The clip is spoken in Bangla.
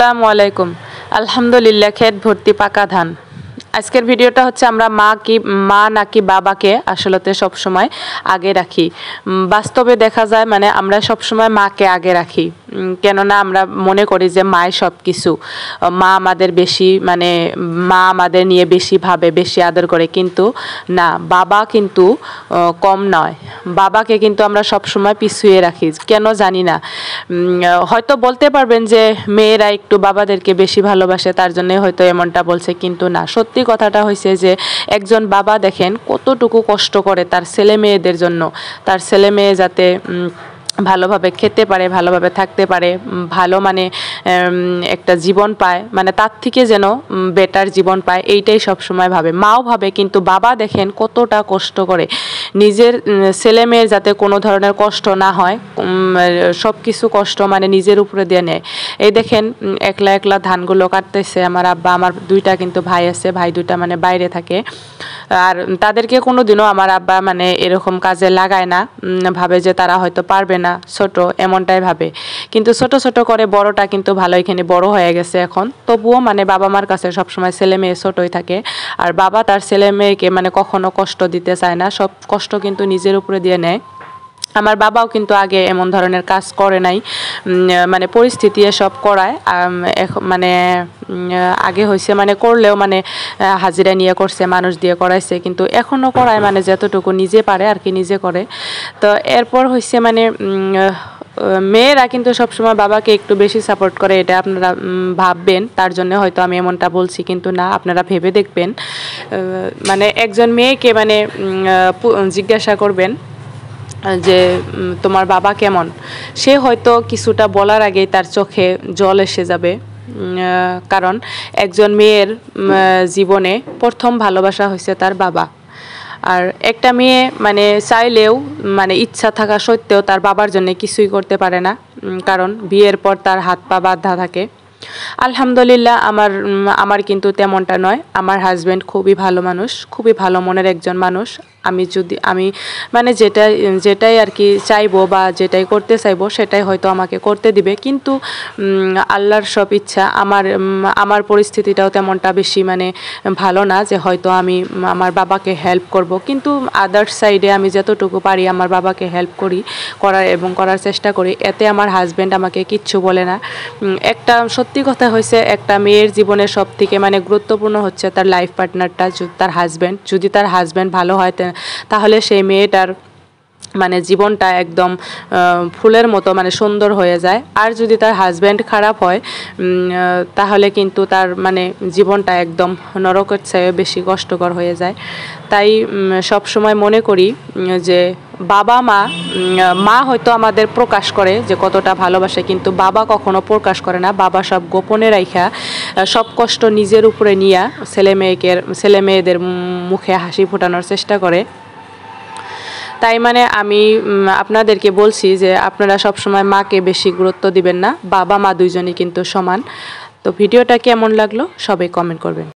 আসসালামু আলাইকুম। আলহামদুলিল্লাহ, ক্ষেত ভর্তি পাকা ধান। আজকের ভিডিওটা হচ্ছে আমরা মা নাকি বাবাকে আসলে সব সময় আগে রাখি। বাস্তবে দেখা যায় মানে আমরা সব সময় মাকে আগে রাখি, কেননা আমরা মনে করি যে মাই সব কিছু। মা আমাদের বেশি মা আমাদের নিয়ে বেশি ভাবে, বেশি আদর করে, কিন্তু না, বাবা কিন্তু কম নয়। বাবাকে কিন্তু আমরা সব সময় পিছুয়ে রাখি, কেন জানি না। হয়তো বলতে পারবেন যে মেয়েরা একটু বাবাদেরকে বেশি ভালোবাসে, তার জন্য হয়তো এমনটা বলছে, কিন্তু না, সত্যি কথাটা হয়েছে যে একজন বাবা দেখেন কতটুকু কষ্ট করে তার ছেলে মেয়েদের জন্য, তার ছেলে মেয়ে যাতে ভালোভাবে খেতে পারে, ভালোভাবে থাকতে পারে, ভালো একটা জীবন পায়, তার থেকে যেন বেটার জীবন পায়, এইটাই সব সময় ভাবে। মাও ভাবে, কিন্তু বাবা দেখেন কতটা কষ্ট করে নিজের ছেলে মেয়ের যাতে কোনো ধরনের কষ্ট না হয়, সব কিছু কষ্ট নিজের উপরে দিয়ে নেয়। এই দেখেন একলা একলা ধানগুলো কাটতেছে আমার আব্বা। আমার দুইটা কিন্তু ভাই আছে, ভাই দুইটা বাইরে থাকে, আর তাদেরকে কোনো দিনও আমার আব্বা এরকম কাজে লাগায় না। ভাবে যে তারা হয়তো পারবে না, ছোট, এমনটাই ভাবে। কিন্তু ছোট ছোট করে বড়টা কিন্তু ভালো, এখানে বড় হয়ে গেছে এখন। তবুও বাবা মার কাছে সবসময় ছেলে মেয়ে ছোটই থাকে, আর বাবা তার ছেলে মেয়েকে কখনো কষ্ট দিতে চায় না, সব কষ্ট কিন্তু নিজের উপরে দিয়ে নেয়। আমার বাবাও কিন্তু আগে এমন ধরনের কাজ করে নাই, পরিস্থিতি এসব করায়। আগে হয়েছে করলেও হাজিরা নিয়ে করছে, মানুষ দিয়ে করাইছে, কিন্তু এখনও করায় যতটুকু নিজে পারে আর কি, নিজে করে। তো এরপর হয়েছে মেয়েরা কিন্তু সবসময় বাবাকে একটু বেশি সাপোর্ট করে, এটা আপনারা ভাববেন, তার জন্য হয়তো আমি এমনটা বলছি, কিন্তু না, আপনারা ভেবে দেখবেন। একজন মেয়েকে জিজ্ঞাসা করবেন যে তোমার বাবা কেমন, সে হয়তো কিছুটা বলার আগেই তার চোখে জল এসে যাবে। কারণ একজন মেয়ের জীবনে প্রথম ভালোবাসা হয়েছে তার বাবা। আর একটা মেয়ে চাইলেও ইচ্ছা থাকা সত্ত্বেও তার বাবার জন্য কিছুই করতে পারে না, কারণ বিয়ের পর তার হাত পা বাঁধা থাকে। আলহামদুলিল্লাহ, আমার কিন্তু তেমনটা নয়। আমার হাজব্যান্ড খুবই ভালো মানুষ, খুবই ভালো মনের একজন মানুষ। আমি যেটাই আর কি চাইবো বা যেটাই করতে চাইবো সেটাই হয়তো আমাকে করতে দিবে, কিন্তু আল্লাহর সব ইচ্ছা। আমার পরিস্থিতিটাও তেমনটা বেশি ভালো না যে হয়তো আমি আমার বাবাকে হেল্প করব, কিন্তু আদার্স সাইডে আমি যতটুকু পারি আমার বাবাকে হেল্প করার চেষ্টা করি। এতে আমার হাজব্যান্ড আমাকে কিচ্ছু বলে না। একটা সত্যি কথা হয়েছে, একটা মেয়ের জীবনে সব থেকে গুরুত্বপূর্ণ হচ্ছে তার লাইফ পার্টনারটা, তার হাজব্যান্ড। যদি তার হাজব্যান্ড ভালো হয় তাহলে সেই মেয়েটার জীবনটা একদম ফুলের মতো সুন্দর হয়ে যায়। আর যদি তার হাজব্যান্ড খারাপ হয় তাহলে কিন্তু তার জীবনটা একদম নরকের চেয়ে বেশি কষ্টকর হয়ে যায়। তাই সব সময় মনে করি যে বাবা মা হয়তো আমাদের প্রকাশ করে যে কতটা ভালোবাসে, কিন্তু বাবা কখনো প্রকাশ করে না। বাবা সব গোপনে রাইখা সব কষ্ট নিজের উপরে নিয়ে ছেলে মেয়েদের মুখে হাসি ফোটানোর চেষ্টা করে। তাই আমি আপনাদেরকে বলছি যে আপনারা সবসময় মাকে বেশি গুরুত্ব দিবেন না, বাবা মা দুইজনই কিন্তু সমান। তো ভিডিওটা কেমন লাগলো সবাই কমেন্ট করবেন।